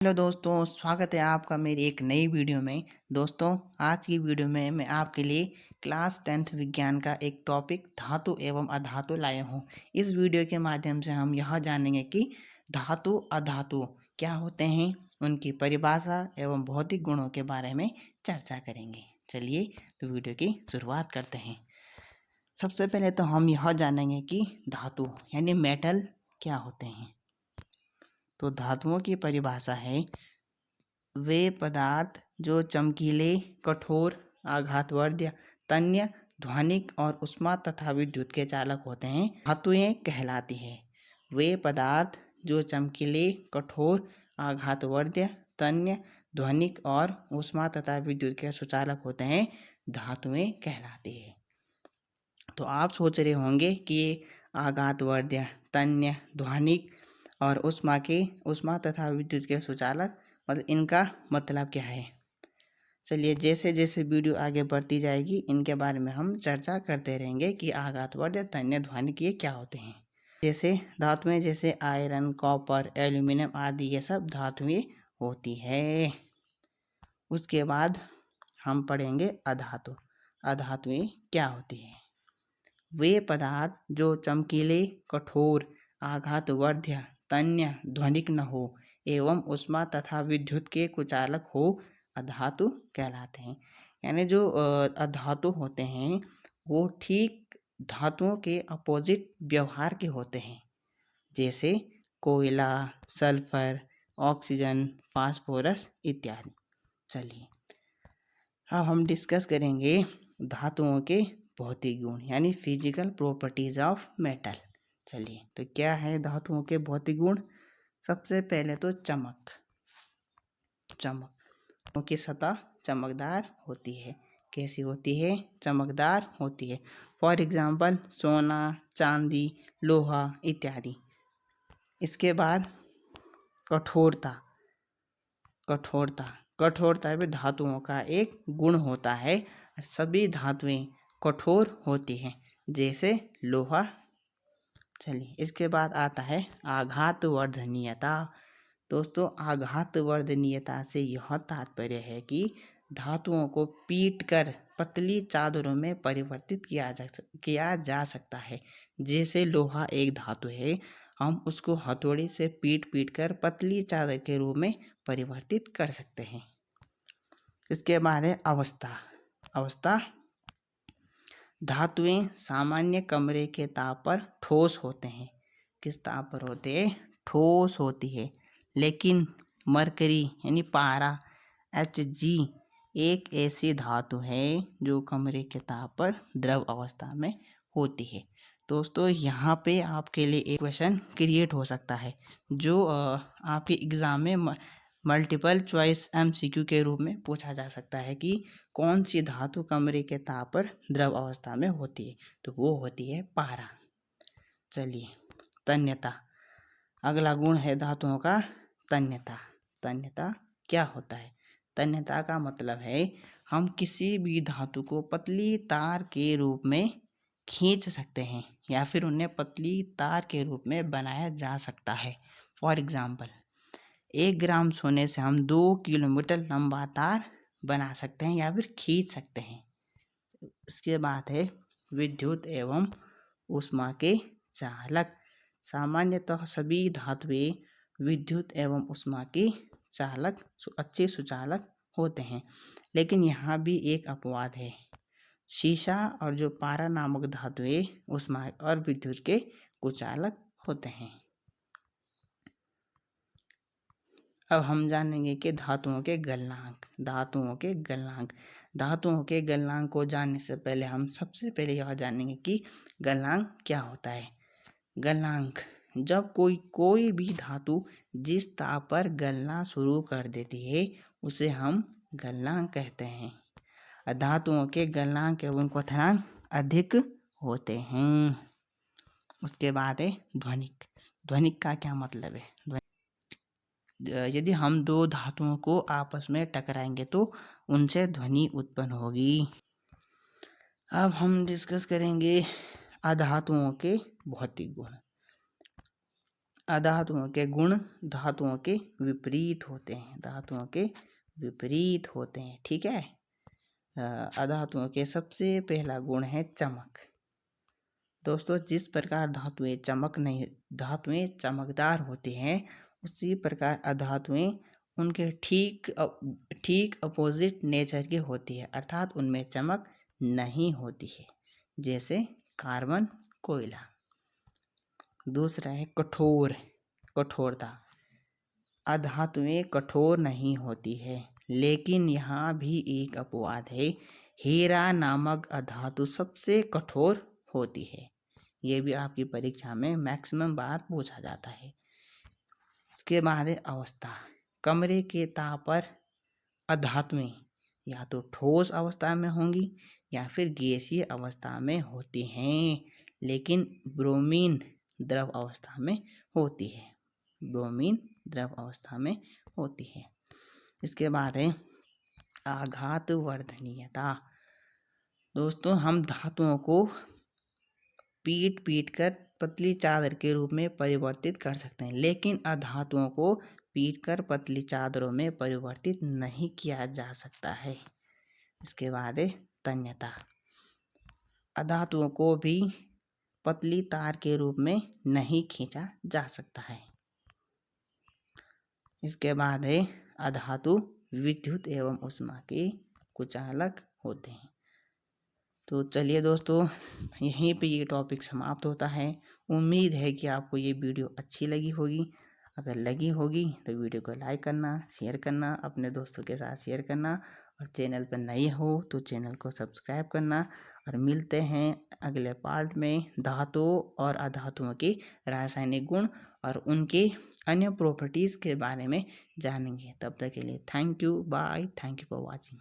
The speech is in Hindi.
हेलो दोस्तों, स्वागत है आपका मेरी एक नई वीडियो में। दोस्तों, आज की वीडियो में मैं आपके लिए क्लास 10th विज्ञान का एक टॉपिक धातु एवं अधातु लाया हूँ। इस वीडियो के माध्यम से हम यह जानेंगे कि धातु अधातु क्या होते हैं, उनकी परिभाषा एवं भौतिक गुणों के बारे में चर्चा करेंगे। चलिए तो वीडियो की शुरुआत करते हैं। सबसे पहले तो हम यह जानेंगे कि धातु यानी मेटल क्या होते हैं। तो धातुओं की परिभाषा है वे पदार्थ जो चमकीले, कठोर, आघातवर्ध्य, तन्य, ध्वनिक और ऊष्मा तथा विद्युत के चालक होते हैं, धातुएं कहलाती है। वे पदार्थ जो चमकीले, कठोर, आघातवर्ध्य, तन्य, ध्वनिक और ऊष्मा तथा विद्युत के सुचालक होते हैं, धातुएं कहलाती है। तो आप सोच रहे होंगे कि ये आघातवर्ध्य, तन्य, ध्वनिक और ऊष्मा तथा विद्युत के सुचालक मतलब इनका मतलब क्या है। चलिए जैसे जैसे वीडियो आगे बढ़ती जाएगी इनके बारे में हम चर्चा करते रहेंगे कि आघातवर्ध्य, तन्य, ध्वनिक ये क्या होते हैं। जैसे धातुएं जैसे आयरन, कॉपर, एल्यूमिनियम आदि ये सब धातुएं होती है। उसके बाद हम पढ़ेंगे अधातु। अधातुएं क्या होती है। वे पदार्थ जो चमकीले, कठोर, आघातवर्ध्य, तन्य, ध्वनिक न हो एवं ऊष्मा तथा विद्युत के कुचालक हो, अधातु कहलाते हैं। यानी जो अधातु होते हैं वो ठीक धातुओं के अपोजिट व्यवहार के होते हैं। जैसे कोयला, सल्फर, ऑक्सीजन, फास्फोरस इत्यादि। चलिए अब हम डिस्कस करेंगे धातुओं के भौतिक गुण यानी फिजिकल प्रॉपर्टीज ऑफ मेटल। चलिए तो क्या है धातुओं के भौतिक गुण। सबसे पहले तो चमक की सतह चमकदार होती है। कैसी होती है? चमकदार होती है। फॉर एग्जाम्पल सोना, चांदी, लोहा इत्यादि। इसके बाद कठोरता भी धातुओं का एक गुण होता है। सभी धातुएं कठोर होती हैं जैसे लोहा। चलिए इसके बाद आता है आघातवर्धनीयता। दोस्तों, आघातवर्धनीयता से यह तात्पर्य है कि धातुओं को पीट कर पतली चादरों में परिवर्तित किया जा सकता है। जैसे लोहा एक धातु है, हम उसको हथौड़ी से पीट कर पतली चादर के रूप में परिवर्तित कर सकते हैं। इसके बाद है अवस्था। धातुएं सामान्य कमरे के ताप पर ठोस होते हैं। किस ताप पर होते हैं? ठोस होती है। लेकिन मरकरी यानी पारा Hg एक ऐसी धातु है जो कमरे के ताप पर द्रव अवस्था में होती है। दोस्तों, यहाँ पे आपके लिए एक क्वेश्चन क्रिएट हो सकता है जो आपके एग्ज़ाम में मल्टीपल चॉइस MCQ के रूप में पूछा जा सकता है कि कौन सी धातु कमरे के ताप पर द्रव अवस्था में होती है। तो वो होती है पारा। चलिए तन्यता, अगला गुण है धातुओं का तन्यता क्या होता है? तन्यता का मतलब है हम किसी भी धातु को पतली तार के रूप में खींच सकते हैं या फिर उन्हें पतली तार के रूप में बनाया जा सकता है। फॉर एग्जाम्पल 1 ग्राम सोने से हम 2 किलोमीटर लंबा तार बना सकते हैं या फिर खींच सकते हैं। इसके बाद है विद्युत एवं ऊष्मा के चालक। सामान्यतः सभी धातुएं विद्युत एवं ऊष्मा के चालक अच्छे सुचालक होते हैं। लेकिन यहाँ भी एक अपवाद है। शीशा और जो पारा नामक धातुएं ऊष्मा और विद्युत के कुचालक होते हैं। अब हम जानेंगे कि धातुओं के गलनांक को जानने से पहले हम सबसे पहले यह जानेंगे कि गलनांक क्या होता है। गलनांक जब कोई भी धातु जिस ताप पर गलना शुरू कर देती है उसे हम गलनांक कहते हैं। धातुओं के गलनांक एवं क्वथनांक अधिक होते हैं। उसके बाद है ध्वनिक का क्या मतलब है? यदि हम 2 धातुओं को आपस में टकराएंगे तो उनसे ध्वनि उत्पन्न होगी। अब हम डिस्कस करेंगे अधातुओं के भौतिक गुण। अधातुओं के गुण धातुओं के विपरीत होते हैं, धातुओं के विपरीत होते हैं। ठीक है। अधातुओं के सबसे पहला गुण है चमक। दोस्तों, जिस प्रकार धातुएं चमकदार होती हैं, उसी प्रकार अधातुएं उनके ठीक अपोजिट नेचर की होती है, अर्थात उनमें चमक नहीं होती है, जैसे कार्बन, कोयला। दूसरा है कठोरता। अधातुएं कठोर नहीं होती है, लेकिन यहाँ भी एक अपवाद है। हीरा नामक अधातु सबसे कठोर होती है। ये भी आपकी परीक्षा में मैक्सिमम बार पूछा जाता है। इसके बाद है अवस्था। कमरे के ताप पर अधातुएं या तो ठोस अवस्था में होंगी या फिर गैसीय अवस्था में होती हैं, लेकिन ब्रोमीन द्रव अवस्था में होती है। ब्रोमीन द्रव अवस्था में होती है। इसके बाद है आघात वर्धनीयता। दोस्तों, हम धातुओं को पीट कर पतली चादर के रूप में परिवर्तित कर सकते हैं, लेकिन अधातुओं को पीट कर पतली चादरों में परिवर्तित नहीं किया जा सकता है। इसके बाद है तन्यता। अधातुओं को भी पतली तार के रूप में नहीं खींचा जा सकता है। इसके बाद है अधातु विद्युत एवं ऊष्मा के कुचालक होते हैं। तो चलिए दोस्तों, यहीं पे ये टॉपिक समाप्त होता है। उम्मीद है कि आपको ये वीडियो अच्छी लगी होगी। अगर लगी होगी तो वीडियो को लाइक करना, शेयर करना, अपने दोस्तों के साथ शेयर करना, और चैनल पर नए हो तो चैनल को सब्सक्राइब करना। और मिलते हैं अगले पार्ट में धातुओं और अधातुओं के रासायनिक गुण और उनके अन्य प्रॉपर्टीज़ के बारे में जानेंगे। तब तक के लिए thank you, bye, thank you for watching.